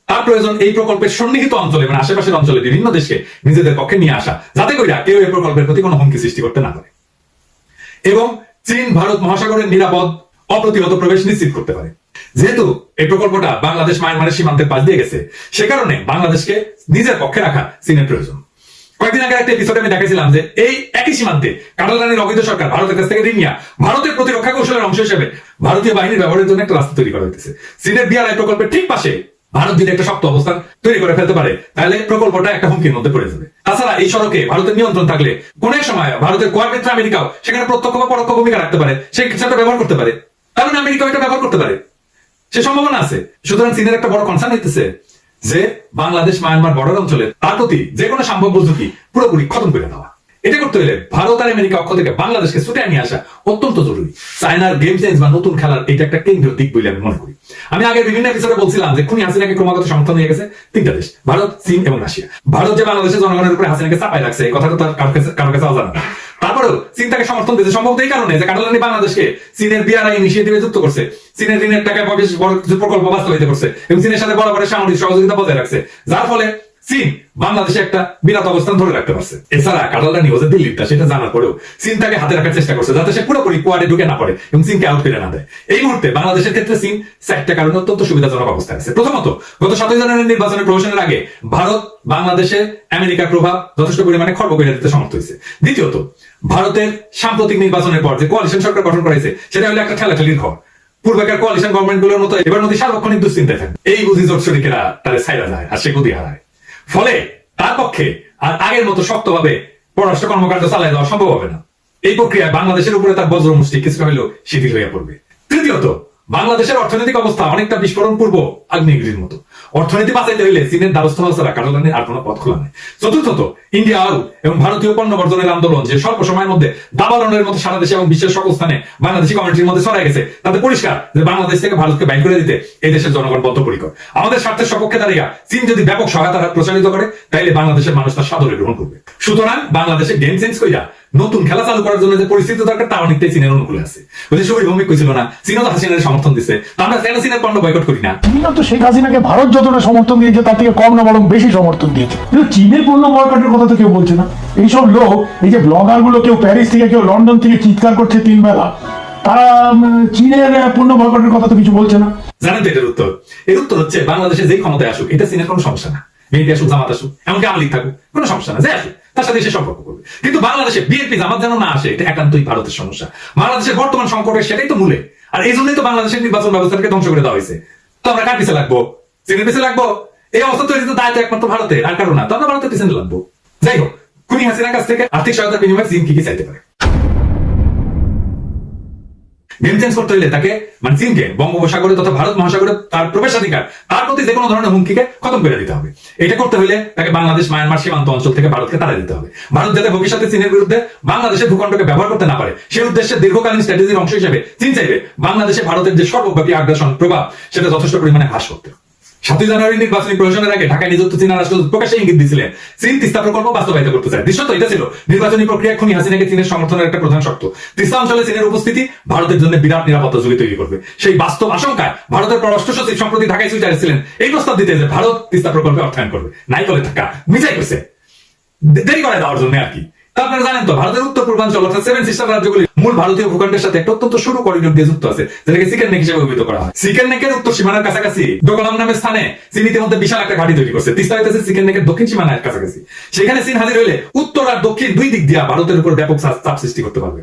তার প্রয়োজন এই প্রকল্পের সন্নিহিত অঞ্চলে মানে আশেপাশের অঞ্চলে বিভিন্ন দেশকে নিজেদের পক্ষে নিয়ে আসা, যাতে করে কেউ এই প্রকল্পের প্রতি কোনো হুমকি সৃষ্টি করতে না পারে এবং চীন ভারত মহাসাগরের নিরাপদ অপ্রতিহত প্রবেশ নিশ্চিত করতে পারে। যেহেতু এই প্রকল্পটা বাংলাদেশ মায়ানমারের সীমান্তের পাশ দিয়ে গেছে, সে কারণে বাংলাদেশকে নিজের পক্ষে রাখা চীনের প্রয়োজন। কয়েকদিন আগে একটা এপিসোডে আমি দেখাইছিলাম যে এই একই সীমান্তে কাঁঠালরানীর অবৈধ সরকার ভারতের কাছ থেকে ঋণ নিয়ে ভারতের প্রতিরক্ষা কৌশলের অংশ হিসেবে ভারতীয় বাহিনীর ব্যবহারের জন্য একটা রাস্তা তৈরি করা হইতেছে। চীনের বিআরআই প্রকল্পের ঠিক পাশে ভারত যদি একটা শক্ত অবস্থান তৈরি করে ফেলতে পারে তাহলে প্রকল্পটা একটা হুমকির মধ্যে পড়ে যাবে। তাছাড়া এই সড়কে ভারতের নিয়ন্ত্রণ থাকলে কোন এক সময় ভারতের কোয়াড মিত্র আমেরিকাও সেখানে প্রত্যক্ষ বা পরোক্ষ ভূমিকা রাখতে পারে, সেটা ব্যবহার করতে পারে, কারণ আমেরিকা এটা ব্যবহার করতে পারে, সে সম্ভাবনা আছে। সুতরাং চীনের একটা বড় কনসার্ন হইতেছে যে বাংলাদেশ মায়ানমার বর্ডার অঞ্চলে তার প্রতি যে কোনো সম্ভাব্য ঝুঁকি পুরোপুরি খতম করে দেওয়া। এটা করতে হলে ভারত আর আমেরিকা অক্ষ থেকে বাংলাদেশকে ছুটে নিয়ে আসা অত্যন্ত জরুরি। চায়নার গেম চেঞ্জ বা নতুন খেলার এটা একটা কেন্দ্রীয় দিক বলে আমি মনে করি। আমি আগে বিভিন্ন এপিসোডে বলছিলাম যে খুনি হাসিনাকে ক্রমাগত সমর্থন হয়ে গেছে তিনটা দেশ, ভারত, চীন এবং রাশিয়া। ভারত যে বাংলাদেশের জনগণের উপরে হাসিনাকে চাপাই রাখছে এই কথাটা তার কারো কাছে অজানা না। তারপরেও চীন তাকে সমর্থন দিয়েছে সম্ভবত এই কারণে যে কাঁঠালরানী বাংলাদেশকে চীনের বিআরআই ইনিশিয়েটিভে যুক্ত করছে, চীনের ঋণের টাকায় বেশ বড় কিছু প্রকল্প বাস্তবায়িত করছে এবং চীনের সাথে বরাবরের সামরিক সহযোগিতা বজায় রাখছে, যার ফলে চীন বাংলাদেশে একটা বিরাট অবস্থান ধরে রাখতে পারছে। এছাড়া কাঁঠালরানী ওদের দিল্লিটা সেটা জানার পরেও চীন তাকে হাতে রাখার চেষ্টা করছে যাতে সে পুরোপুরি কোয়াডে ঢুকে না পড়ে এবং চীনকে আউট করে না দেয়। এই মুহূর্তে বাংলাদেশের ক্ষেত্রে চীন চারটা কারণে অত্যন্ত সুবিধাজনক অবস্থায় আছে। প্রথমত, গত 7 জানুয়ারির নির্বাচনের প্রবেশের আগে ভারত বাংলাদেশে আমেরিকার প্রভাব যথেষ্ট পরিমাণে খর্ব করে দিতে সমর্থ হয়েছে। দ্বিতীয়ত, ভারতের সাম্প্রতিক নির্বাচনের পর যে কোয়ালিশন সরকার গঠন করেছে সেটা হলো একটা ঠেলাঠেলির ঘর। পূর্বেকার কোয়ালিশন গভর্নমেন্ট গুলোর মতো এবার নদী সার্বক্ষণিক দুশ্চিন্তায় থাকে। এই বুঝি জোট শরিকেরা তাদের ছাইরা যায় আর সে গদি হারায়। ফলে তার পক্ষে আর আগের মতো শক্তভাবে পররাষ্ট্র কর্মকাণ্ড চালিয়ে দেওয়া সম্ভব হবে না। এই প্রক্রিয়ায় বাংলাদেশের উপরে তার বজ্র মুষ্টি কিছুটা হলেও শিথিল হয়ে পড়বে। তৃতীয়ত, বাংলাদেশের অর্থনৈতিক অবস্থা অনেকটা বিস্ফোরণ পূর্ব আগ্নেয়গিরির মতো। অর্থনীতি বাঁচাইতে হইলে চীনের দ্বারস্থ হওয়া ছাড়া কাটালানির আর কোনো পথ খোলা নেই। চতুর্থত, ইন্ডিয়া আরব এবং ভারতীয় পণ্য বর্জনের আন্দোলন যে স্বল্প সময়ের মধ্যে দাবানলের মতো সারা দেশে এবং বিশ্বের সকল স্থানে বাংলাদেশি কমিউনিটির মধ্যে ছড়াই গেছে, তাতে পরিষ্কার যে বাংলাদেশ থেকে ভারতকে বাইর করে দিতে এই দেশের জনগণ বদ্ধপরিকর। আমাদের স্বার্থের সপক্ষে দাঁড়িয়ে চীন যদি ব্যাপক সহায়তার হাত প্রচারিত করে, তাইলে বাংলাদেশের মানুষ তার সাদরে গ্রহণ করবে। সুতরাং বাংলাদেশে গেম চেঞ্জ কইরা নতুন খেলা চালু করার জন্য যে পরিস্থিতি দরকার তা অনেকটাই চীনের অনুকূলে আছে। ওই যে শরীর ভৌমিক কইছিল না, চীনও তো হাসিনার সমর্থন দিচ্ছে, তা আমরা কেন চীনের পণ্য বয়কট করি না? চীনও তো শেখ হাসিনাকে ভারত যতটা সমর্থন দিয়েছে তার থেকে কম না বরং বেশি সমর্থন দিয়েছে, কিন্তু চীনের পণ্য বয়কটের কথা তো কেউ বলছে না। এইসব লোক, এই যে ব্লগার গুলো, কেউ প্যারিস থেকে কেউ লন্ডন থেকে চিৎকার করছে 3 বেলা, তারা চীনের পণ্য বয়কটের কথা তো কিছু বলছে না। জানেন তো এটার উত্তর? এর উত্তর হচ্ছে বাংলাদেশে যেই ক্ষমতায় আসুক এটা চীনের কোনো সমস্যা না। বিএনপি আসুক, জামাত আসুক, এমনকি আওয়ামী লীগ থাকুক, কোনো সমস্যা না, যে আসুক তার সাথে এসে সম্পর্ক করবে। কিন্তু বাংলাদেশে বিএনপি জামাত যেন না আসে, এটা একান্তই ভারতের সমস্যা। বাংলাদেশের বর্তমান সংকটের সেটাই তো মূলে, আর এই জন্যই তো বাংলাদেশের নির্বাচন ব্যবস্থাকে ধ্বংস করে দেওয়া হয়েছে। তো আমরা কার পিছিয়ে লাগবো? চীনের পিছিয়ে লাগবো? এই অবস্থা তৈরি তো দায়িত্ব একমাত্র ভারতের, আর কারণ না। তো আমরা ভারতের পিছনে লাগবো। যাই হোক, খুনি হাসিনার কাছ থেকে আর্থিক সহায়তার বিনিময়ে চীন কি কি চাইতে পারে? গেম চেঞ্জ করতে হইলে তাকে, মানে চীনকে, বঙ্গোপসাগরে তথা ভারত মহাসাগরে তার প্রবেশাধিকার, তার প্রতি যে কোনো ধরনের হুমকিকে খতম করে দিতে হবে। এটা করতে হইলে তাকে বাংলাদেশ মায়ানমার সীমান্ত অঞ্চল থেকে ভারতকে তাড়িয়ে দিতে হবে। ভারত যাতে ভবিষ্যতে চীনের বিরুদ্ধে বাংলাদেশের ভূখণ্ডকে ব্যবহার করতে না পারে, সেই উদ্দেশ্যে দীর্ঘকালীন স্ট্র্যাটেজির অংশ হিসেবে চীন চাইবে বাংলাদেশে ভারতের যে সর্বব্যাপী আগ্রাসন প্রভাব সেটা যথেষ্ট পরিমাণে হ্রাস করতে। 7 জানুয়ারি নির্বাচনী প্রশাসনের আগে ঢাকায় নিযুক্ত চীনা রাষ্ট্রদূত প্রকাশ্যে ইঙ্গিত দিয়েছিলেন চীন তিস্তা প্রকল্প বাস্তবায়িত করতে চায়। দৃশ্যত এটা ছিল নির্বাচনী প্রক্রিয়ায় খুনি হাসিনাকে চীনের সমর্থনের একটা প্রধান শর্ত। তিস্তা অঞ্চলে চীনের উপস্থিতি ভারতের জন্য বিরাট নিরাপত্তা ঝুঁকি তৈরি করবে। সেই বাস্তব আশঙ্কায় ভারতের পররাষ্ট্র সচিব সম্প্রতি ঢাকায় সুইচ আসছিলেন এই প্রস্তাব দিতে যে ভারত তিস্তা প্রকল্পে অর্থায়ন করবে। নাই বলে থাকা মিছাই করছে, দেরি করে দেওয়ার জন্য আর কি। আপনারা জানেন তো, ভারতের উত্তর পূর্বাঞ্চল অর্থাৎ 7 সিস্টার রাজ্যগুলি মূল ভারতীয় ভূখণ্ডের সাথে একটা অত্যন্ত সরু করিডোর দিয়ে যুক্ত আছে, যেটাকে চিকেন নেক হিসেবে অভিহিত করা হয়। চিকেন নেকের উত্তর সীমানার কাছাকাছি ডোকলাম নামের স্থানে চীন ইতিমধ্যে বিশাল একটা ঘাঁটি তৈরি করছে। তিস্তা হইতেছে চিকেন নেকের দক্ষিণ সীমানার কাছাকাছি। সেখানে চীন হাজির হইলে উত্তর আর দক্ষিণ দুই দিক দিয়ে ভারতের উপর ব্যাপক চাপ সৃষ্টি করতে পারবে।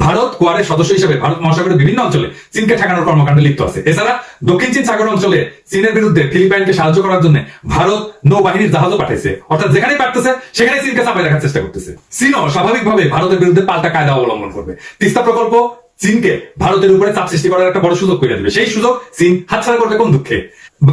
ভারত কোয়ারের সদস্য হিসেবে ভারত মহাসাগরের বিভিন্ন অঞ্চলে চীনকে ঠেকানোর কর্মকাণ্ডে লিপ্ত আছে। এছাড়া দক্ষিণ চীন সাগর অঞ্চলে চীনের বিরুদ্ধে ফিলিপাইনকে সাহায্য করার জন্য ভারত নৌবাহিনীর জাহাজও পাঠাইছে। অর্থাৎ যেখানে পারতেছে সেখানে চীনকে চাপাই রাখার চেষ্টা করতেছে। চীনও স্বাভাবিকভাবে ভারতের বিরুদ্ধে পাল্টা কায়দা অবলম্বন করবে। তিস্তা প্রকল্প চীনকে ভারতের উপরে চাপ সৃষ্টি করার একটা বড় সুযোগ করে দেবে। সেই সুযোগ চীন হাতছাড়া করবে কোন দুঃখে?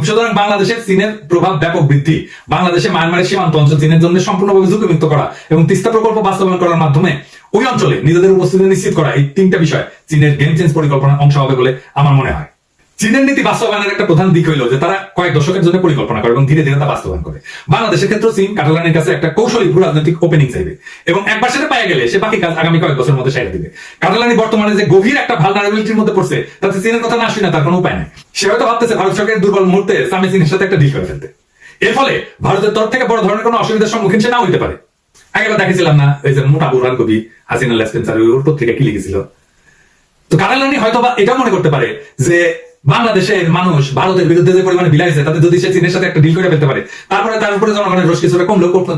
সুতরাং বাংলাদেশের চীনের প্রভাব ব্যাপক বৃদ্ধি, বাংলাদেশে মায়ানমারের সীমান্ত অঞ্চল চীনের জন্য সম্পূর্ণভাবে ঝুঁকিমুক্ত করা এবং তিস্তা প্রকল্প বাস্তবায়ন করার মাধ্যমে ওই অঞ্চলে নিজেদের উপস্থিতি নিশ্চিত করা, এই 3টা বিষয় চীনের গেম চেঞ্জ পরিকল্পনার অংশ হবে বলে আমার মনে হয়। চীনের নীতি বাস্তবায়নের একটা প্রধান দিক হইল যে তারা কয়েক দশকের জন্য পরিকল্পনা করে এবং ধীরে ধীরে তা বাস্তবায়ন করে। বাংলাদেশের ক্ষেত্রে চীন কাটালানির কাছে একটা কৌশলী ভূ রাজনৈতিক ওপেনিং চাইবে এবং একবার সেটা পাওয়া গেলে সে বাকি কাজ আগামী কয়েক বছরের মধ্যে সাইড দিবে। কাটালানি বর্তমানে যে গভীর একটা ভালনারেবিলিটির মধ্যে পড়ছে, তাতে চীনের কথা না শুনে তার কোনো উপায় নেই। সে হয়তো ভাবতেছে ভারত সরকারের দুর্বল মুহূর্তে সামনে চীনের সাথে একটা ডিল করে ফেলতে। এর ফলে ভারতের তরফ থেকে বড় ধরনের কোনো অসুবিধার সম্মুখীন সে নাও হইতে পারে। আগেবার দেখেছিলাম না, ওই যে মোটা বুড়ান কবি হাসিনা লেসপেন্সার ওর পত্রিকা কি লিখেছিল? তো কাটালানি হয়তো বা এটাও মনে করতে পারে যে বাংলাদেশের মানুষ ভারতের বিরুদ্ধে যে পরিমাণে বিলাইছে, তাতে যদি সে চীনের সাথে একটা ডিল করে ফেলতে পারে, তারপরে তার উপরে জনগণের রোষ কিছুটা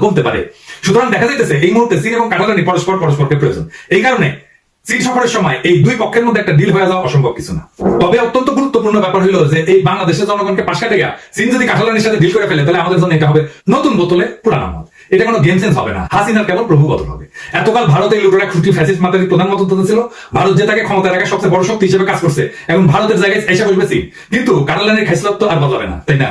কমতে পারে। সুতরাং দেখা যাইতেছে এই মুহূর্তে চীন এবং কাটালানি পরস্পরকে প্রয়োজন। এই কারণে চীন সফরের সময় এই দুই পক্ষের মধ্যে একটা ডিল হয়ে যাওয়া অসম্ভব কিছু না। তবে অত্যন্ত গুরুত্বপূর্ণ ব্যাপার হলো যে এই বাংলাদেশের জনগণকে পাশ কাটে গিয়া চীন যদি কাটালানির সাথে ডিল করে ফেলে, তাহলে আমাদের জন্য এটা হবে নতুন বোতলে পুরানো মদ। এটা কোনো গেম চেঞ্জ হবে না, হাসিনার কেবল প্রভু বদল হবে। এতকাল ভারতের লুটেরা খুঁটি ফ্যাসিস্ট মাতারি প্রধানমন্ত্রী ছিল, ভারত যে তাকে ক্ষমতায় রাখার সবচেয়ে বড় শক্তি হিসেবে কাজ করছে, এবং ভারতের জায়গায় এসে বলবে চীন। কিন্তু কাটালানির খাইসলত তো আর বদলাবে না, তাই না?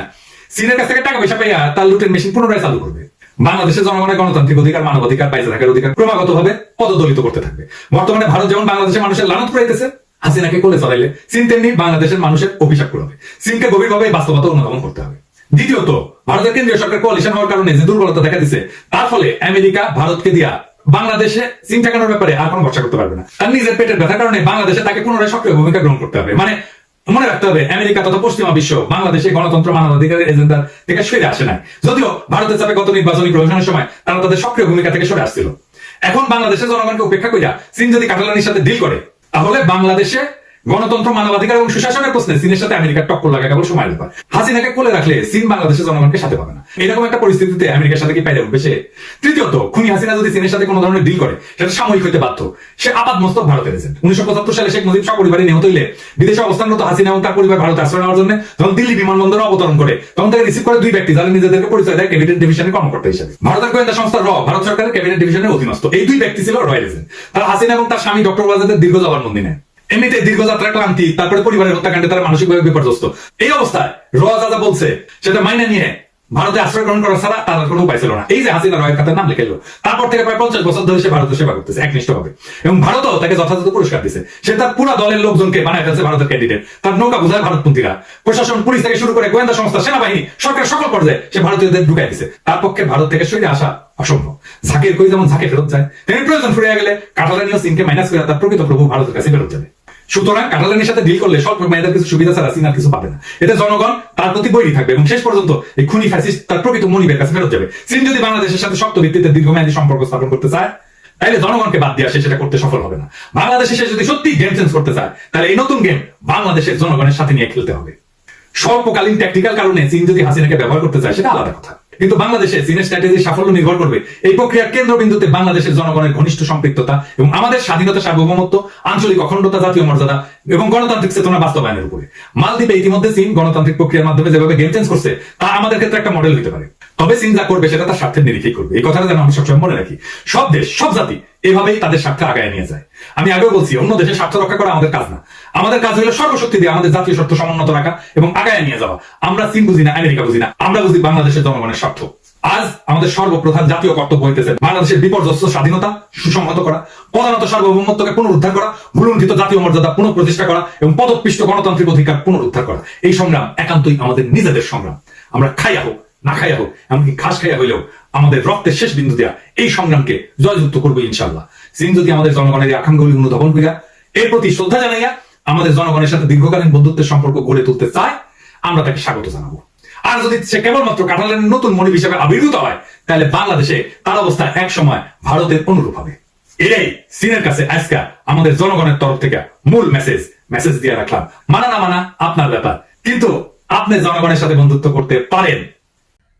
চীনের কাছ থেকে টাকা পয়সা পাইয়া তার লুটের মেশিন পুনরায় চালু করবে। বাংলাদেশের জনগণের গণতান্ত্রিক অধিকার, মানবাধিকার, বাইরে থাকার অধিকার ক্রমাগতভাবে পদদলিত করতে থাকবে। বর্তমানে ভারত যেমন বাংলাদেশের মানুষের লানত করাইতেছে, হাসিনাকে কোলে চড়াইলে চীন তেমনি বাংলাদেশের মানুষের অভিশাপ করাবে। চীনকে গভীরভাবে বাস্তবতা অনুধাবন করতে হবে। দ্বিতীয়ত, ভারতের কেন্দ্রীয় সরকার কোয়ালিশন হওয়ার কারণে যে দুর্বলতা দেখা দিচ্ছে, তার ফলে আমেরিকা ভারতকে দিয়া বাংলাদেশে চীন ঠেকানোর ব্যাপারে আর কোনো ভরসা করতে পারবে না। তার নিজের পেটের ব্যথার কারণে বাংলাদেশে তাকে পুনরায় সক্রিয় ভূমিকা গ্রহণ করতে হবে। মানে মনে রাখতে হবে, আমেরিকা তথা পশ্চিমা বিশ্ব বাংলাদেশে গণতন্ত্র মানবাধিকারের এজেন্ডা থেকে সরে আসে নাই। যদিও ভারতের চাপে গত নির্বাচনী প্রশাসনের সময় তারা তাদের সক্রিয় ভূমিকা থেকে সরে আসছিল। এখন বাংলাদেশের জনগণকে উপেক্ষা করিয়া চীন যদি কাটালানির সাথে ডিল করে, তাহলে বাংলাদেশে গণতন্ত্র, মানবাধিকার এবং সুশাসনের প্রশ্নে চীনের সাথে আমেরিকার টক্কর লাগা কেবল সময়ের ব্যাপার। হাসিনাকে কোলে রাখলে চীন বাংলাদেশের জনগণকে সাথে পাবে না। এরকম একটা পরিস্থিতিতে আমেরিকার সাথে কি পাইলে উঠবে সে? তৃতীয়ত, খুনি হাসিনা যদি চীনের সাথে কোনো ধরনের ডিল করে সেটা সাময়িক হইতে বাধ্য। সে আপাত মস্তক ভারতের এজেন্ট। 1975 সালে শেখ মুজিব সপরিবারে নিহত হইলে বিদেশে অবস্থানরত হাসিনা এবং তার পরিবার ভারতে আশ্রয় নেওয়ার জন্য যখন দিল্লি বিমানবন্দরে অবতরণ করে, তখন তাকে রিসিভ করে দুই ব্যক্তি, যারা নিজেদেরকে পরিচয় দেয় ক্যাবিনেট ডিভিশনের কর্মকর্তা হিসেবে। ভারতের গোয়েন্দা সংস্থা র ভারত সরকারের ক্যাবিনেট ডিভিশনের অধীনস্থ। এই দুই ব্যক্তি ছিল রয়্যাল এজেন্ট। তারা হাসিনা এবং তার স্বামী ডক্টর ওয়াজেদের দীর্ঘ জবানবন্দি নেন। এমনিতে দীর্ঘযাত্রার ক্লান্তি, তারপরে পরিবারের হত্যাকাণ্ডে তারা মানসিকভাবে বিপর্যস্ত। এই অবস্থায় র যা বলছে সেটা মাইনে নিয়ে ভারতে আশ্রয় গ্রহণ করা ছাড়া তার কোনো উপায় ছিল না। এই যে হাসিনা রয়ের খাতার নাম লিখে এলো, তারপর থেকে প্রায় 50 বছর ধরে সে ভারতের সেবা করতেছে একনিষ্ঠভাবে, এবং ভারতও তাকে যথাযথ পুরস্কার দিচ্ছে। সে তার পুরো দলের লোকজনকে বানায় ফেলছে ভারতের ক্যান্ডিডেট। তার নৌকা বোঝায় ভারতপন্থীরা, প্রশাসন, পুলিশ থেকে শুরু করে গোয়েন্দা সংস্থা, সেনাবাহিনী, সরকার সকল পর্যায়ে সে ভারতীয়দের ঢুকাই দিছে। তার পক্ষে ভারত থেকে সরে আসা অসম্ভব। ঝাঁকের কই যেমন ঝাঁকে ফেরত যায়, তেমনি প্রয়োজন ফুরিয়ে গেলে কাটালানিও চীনকে মাইনাস করে তার প্রকৃত প্রভু ভারতের কাছে ফেরত যাবে। সুতরাং কাটালানির সাথে ডিল করলে স্বল্প মেয়াদের কিছু সুবিধা ছাড়া চীন আর কিছু পাবে না। এতে জনগণ তার প্রতি বৈরী থাকবে এবং শেষ পর্যন্ত এই খুনি ফ্যাসিস্ট তার প্রকৃত মনিবের কাছে ফেরত যাবে। চীন যদি বাংলাদেশের সাথে শক্ত ভিত্তিতে দীর্ঘমেয়াদী সম্পর্ক স্থাপন করতে চায়, তাহলে জনগণকে বাদ দিয়ে সেটা করতে সফল হবে না। বাংলাদেশে সে যদি সত্যি গেম চেঞ্জ করতে চায়, তাহলে এই নতুন গেম বাংলাদেশের জনগণের সাথে নিয়ে খেলতে হবে। স্বল্পকালীন ট্যাকটিক্যাল কারণে চীন যদি হাসিনাকে ব্যবহার করতে চায়, সেটা আলাদা কথা। কিন্তু বাংলাদেশে চীনের স্ট্র্যাটেজির সাফল্য নির্ভর করবে এই প্রক্রিয়ার কেন্দ্রবিন্দুতে বাংলাদেশের জনগণের ঘনিষ্ঠ সম্পৃক্ততা এবং আমাদের স্বাধীনতা, সার্বভৌমত্ব, আঞ্চলিক অখণ্ডতা, জাতীয় মর্যাদা এবং গণতান্ত্রিক চেতনা বাস্তবায়নের উপরে। মালদ্বীপে ইতিমধ্যে চীন গণতান্ত্রিক প্রক্রিয়ার মাধ্যমে যেভাবে গেম চেঞ্জ করছে, তা আমাদের ক্ষেত্রে একটা মডেল হতে পারে। তবে চীন যা করবে সেটা তার স্বার্থের নিরিখেই করবে। এই কথাটা যেন আমরা সবসময় মনে রাখি। সব দেশ, সব জাতি এভাবেই তাদের স্বার্থে আগায় নিয়ে যায়। আমি আগেও বলছি, অন্য দেশের স্বার্থ রক্ষা করা আমাদের কাজ না। আমাদের কাজ হলো সর্বশক্তি দিয়ে আমাদের জাতীয় স্বার্থ সমুন্নত রাখা এবং আগায় নিয়ে যাওয়া। আমরা চীন বুঝি না, আমেরিকা বুঝি না, আমরা বুঝি বাংলাদেশের জনগণের স্বার্থ। আজ আমাদের সর্বপ্রধান জাতীয় কর্তব্য হইতেছে বাংলাদেশের বিপর্যস্ত স্বাধীনতা সুসংহত করা, প্রধানত সার্বভৌমত্বকে পুনরুদ্ধার করা, ভুলুণ্ঠিত জাতীয় মর্যাদা পুনঃপ্রতিষ্ঠা করা এবং পদপিষ্ট গণতান্ত্রিক অধিকার পুনরুদ্ধার করা। এই সংগ্রাম একান্তই আমাদের নিজেদের সংগ্রাম। আমরা খাইয়া হোক না খাইয়া হোক, এমনকি ঘাস খাইয়া হইলেও আমাদের রক্তের শেষ বিন্দু দেয়া এই সংগ্রামকে জয়যুক্ত করবো ইনশাল্লাহ। চীন যদি আমাদের জনগণের এই আকাঙ্ক্ষাগুলি অনুধাবন করিয়া এর প্রতি শ্রদ্ধা জানাইয়া আমাদের জনগণের সাথে দীর্ঘকালীন বন্ধুত্বের সম্পর্ক গড়ে তুলতে চায়, আমরা তাকে স্বাগত জানাবো। আর যদি সে কেবলমাত্র কাটালানের নতুন মনিব হিসেবে আবির্ভূত হয়, তাহলে বাংলাদেশে তার অবস্থা এক সময় ভারতের অনুরূপ হবে। এটাই চীনের কাছে আজকে আমাদের জনগণের তরফ থেকে মূল মেসেজ দিয়ে রাখলাম। মানা না মানা আপনার ব্যাপার, কিন্তু আপনি জনগণের সাথে বন্ধুত্ব করতে পারেন।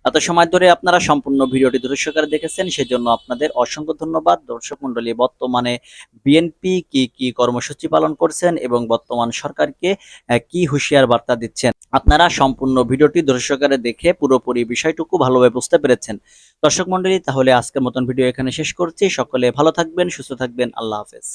এত সময় ধরে আপনারা সম্পূর্ণ ভিডিওটি ধৈর্য সহকারে দেখেছেন, সেজন্য আপনাদের অসংখ্য ধন্যবাদ। দর্শক মণ্ডলী, বর্তমানে বিএনপি কি কর্মসূচি পালন করছেন এবং বর্তমান সরকারকে কি হুঁশিয়ার বার্তা দিচ্ছেন, আপনারা সম্পূর্ণ ভিডিওটি ধৈর্য সহকারে দেখে পুরোপুরি বিষয়টুকু ভালোভাবে বুঝতে পেরেছেন। দর্শক মণ্ডলী, তাহলে আজকের মতন ভিডিও এখানে শেষ করছি। সকলে ভালো থাকবেন, সুস্থ থাকবেন। আল্লাহ হাফেজ।